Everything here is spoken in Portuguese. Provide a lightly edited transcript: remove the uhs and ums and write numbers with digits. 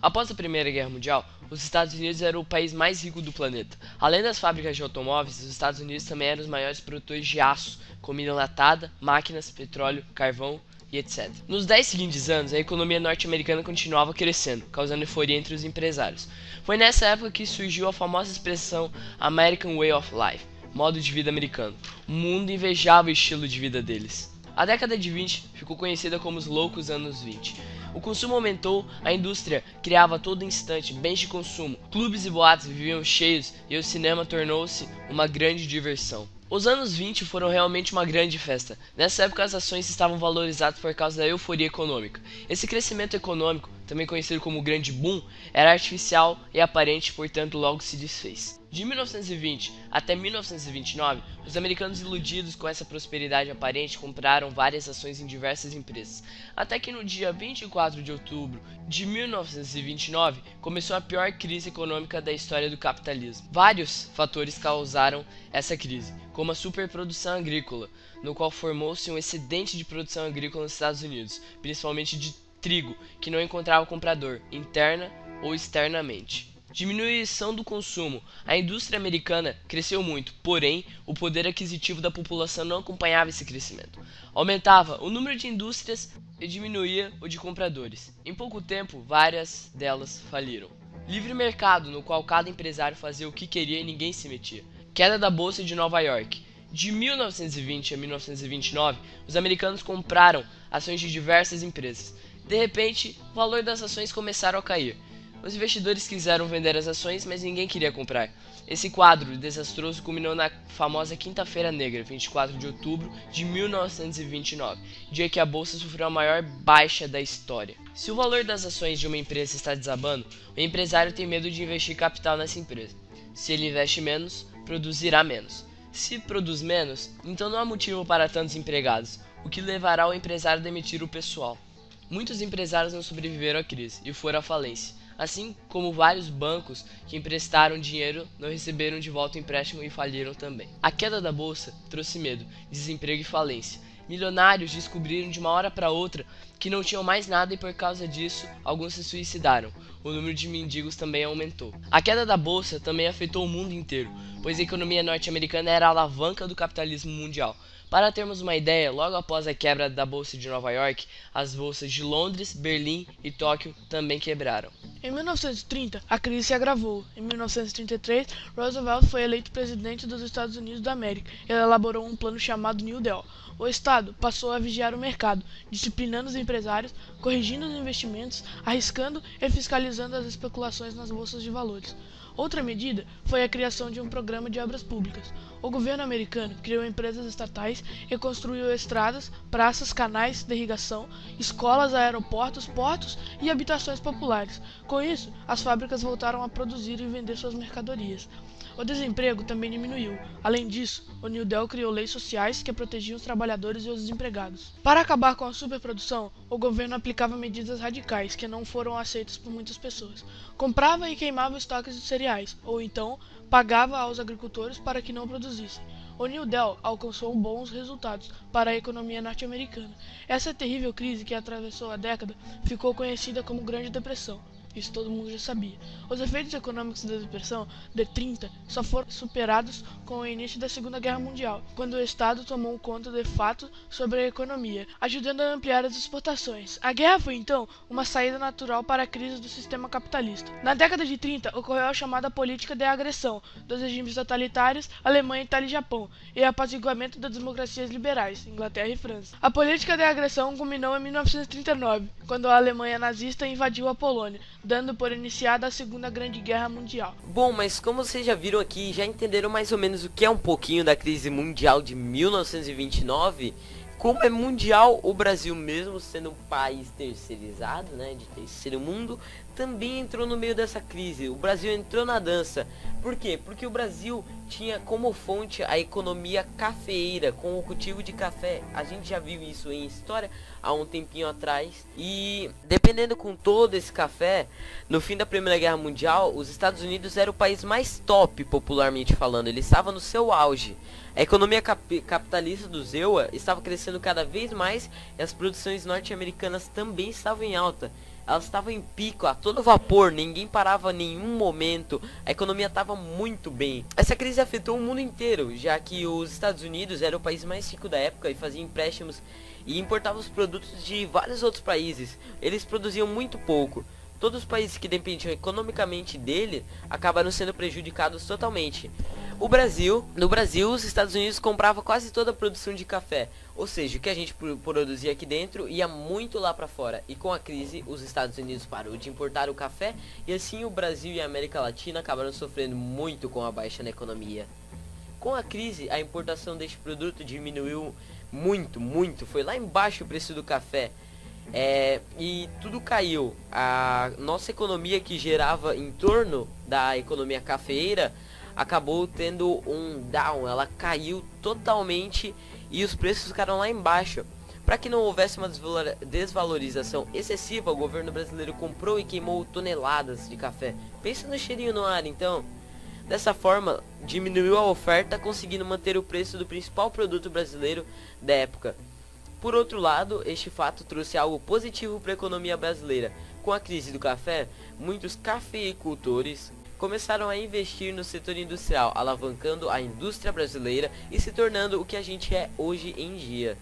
Após a Primeira Guerra Mundial, os Estados Unidos eram o país mais rico do planeta. Além das fábricas de automóveis, os Estados Unidos também eram os maiores produtores de aço, comida enlatada, máquinas, petróleo, carvão e etc. Nos 10 seguintes anos, a economia norte-americana continuava crescendo, causando euforia entre os empresários. Foi nessa época que surgiu a famosa expressão American Way of Life, modo de vida americano. O mundo invejava o estilo de vida deles. A década de 20 ficou conhecida como os loucos anos 20. O consumo aumentou, a indústria criava a todo instante bens de consumo, clubes e boates viviam cheios e o cinema tornou-se uma grande diversão. Os anos 20 foram realmente uma grande festa. Nessa época as ações estavam valorizadas por causa da euforia econômica. Esse crescimento econômico, também conhecido como grande boom, era artificial e aparente, portanto logo se desfez. De 1920 até 1929, os americanos iludidos com essa prosperidade aparente compraram várias ações em diversas empresas. Até que no dia 24 de outubro de 1929 começou a pior crise econômica da história do capitalismo. Vários fatores causaram essa crise, como a superprodução agrícola, no qual formou-se um excedente de produção agrícola nos Estados Unidos, principalmente de trigo, que não encontrava comprador, interna ou externamente. Diminuição do consumo. A indústria americana cresceu muito, porém, o poder aquisitivo da população não acompanhava esse crescimento. Aumentava o número de indústrias e diminuía o de compradores. Em pouco tempo, várias delas faliram. Livre mercado, no qual cada empresário fazia o que queria e ninguém se metia. Queda da Bolsa de Nova York. De 1920 a 1929, os americanos compraram ações de diversas empresas. De repente, o valor das ações começaram a cair. Os investidores quiseram vender as ações, mas ninguém queria comprar. Esse quadro desastroso culminou na famosa Quinta-feira Negra, 24 de outubro de 1929, dia que a bolsa sofreu a maior baixa da história. Se o valor das ações de uma empresa está desabando, o empresário tem medo de investir capital nessa empresa. Se ele investe menos, produzirá menos. Se produz menos, então não há motivo para tantos empregados, o que levará o empresário a demitir o pessoal. Muitos empresários não sobreviveram à crise e foram à falência. Assim como vários bancos que emprestaram dinheiro não receberam de volta o empréstimo e faliram também. A queda da bolsa trouxe medo, desemprego e falência. Milionários descobriram de uma hora para outra que não tinham mais nada e por causa disso alguns se suicidaram. O número de mendigos também aumentou. A queda da bolsa também afetou o mundo inteiro, pois a economia norte-americana era a alavanca do capitalismo mundial. Para termos uma ideia, logo após a quebra da Bolsa de Nova York, as bolsas de Londres, Berlim e Tóquio também quebraram. Em 1930, a crise se agravou. Em 1933, Roosevelt foi eleito presidente dos Estados Unidos da América. Ele elaborou um plano chamado New Deal. O Estado passou a vigiar o mercado, disciplinando os empresários, corrigindo os investimentos, arriscando e fiscalizando as especulações nas bolsas de valores. Outra medida foi a criação de um programa de obras públicas. O governo americano criou empresas estatais e construiu estradas, praças, canais de irrigação, escolas, aeroportos, portos e habitações populares. Com isso, as fábricas voltaram a produzir e vender suas mercadorias. O desemprego também diminuiu. Além disso, o New Deal criou leis sociais que protegiam os trabalhadores e os desempregados. Para acabar com a superprodução, o governo aplicava medidas radicais que não foram aceitas por muitas pessoas. Comprava e queimava estoques de cereais, ou então pagava aos agricultores para que não produzissem. O New Deal alcançou bons resultados para a economia norte-americana. Essa terrível crise que atravessou a década ficou conhecida como Grande Depressão. Isso todo mundo já sabia. Os efeitos econômicos da Depressão de 30 só foram superados com o início da Segunda Guerra Mundial, quando o Estado tomou conta de fato sobre a economia, ajudando a ampliar as exportações. A guerra foi então uma saída natural para a crise do sistema capitalista. Na década de 30 ocorreu a chamada política de agressão dos regimes totalitários Alemanha, Itália e Japão, e apaziguamento das democracias liberais, Inglaterra e França. A política de agressão culminou em 1939, quando a Alemanha nazista invadiu a Polônia, dando por iniciada a Segunda Grande Guerra Mundial. Bom, mas como vocês já viram aqui, já entenderam mais ou menos o que é um pouquinho da crise mundial de 1929, como é mundial, o Brasil, mesmo sendo um país terceirizado, né, de terceiro mundo, também entrou no meio dessa crise. O Brasil entrou na dança. Por quê? Porque o Brasil tinha como fonte a economia cafeeira, com o cultivo de café. A gente já viu isso em história há um tempinho atrás. E dependendo com todo esse café, no fim da Primeira Guerra Mundial, os Estados Unidos era o país mais top, popularmente falando. Ele estava no seu auge. A economia capitalista do EUA estava crescendo cada vez mais e as produções norte-americanas também estavam em alta. elas estavam em pico, a todo vapor, ninguém parava em nenhum momento, a economia estava muito bem. Essa crise afetou o mundo inteiro, já que os Estados Unidos era o país mais rico da época e fazia empréstimos e importava os produtos de vários outros países. Eles produziam muito pouco. Todos os países que dependiam economicamente dele acabaram sendo prejudicados totalmente. No Brasil, os Estados Unidos compravam quase toda a produção de café, ou seja, o que a gente produzia aqui dentro ia muito lá para fora. E com a crise, os Estados Unidos parou de importar o café e assim o Brasil e a América Latina acabaram sofrendo muito com a baixa na economia. Com a crise, a importação deste produto diminuiu muito, foi lá embaixo o preço do café. E tudo caiu. A nossa economia, que gerava em torno da economia cafeeira, acabou tendo um down, ela caiu totalmente e os preços ficaram lá embaixo. Para que não houvesse uma desvalorização excessiva, o governo brasileiro comprou e queimou toneladas de café. Pensa no cheirinho no ar, então. Dessa forma, diminuiu a oferta, conseguindo manter o preço do principal produto brasileiro da época. Por outro lado, este fato trouxe algo positivo para a economia brasileira. Com a crise do café, muitos cafeicultores começaram a investir no setor industrial, alavancando a indústria brasileira e se tornando o que a gente é hoje em dia.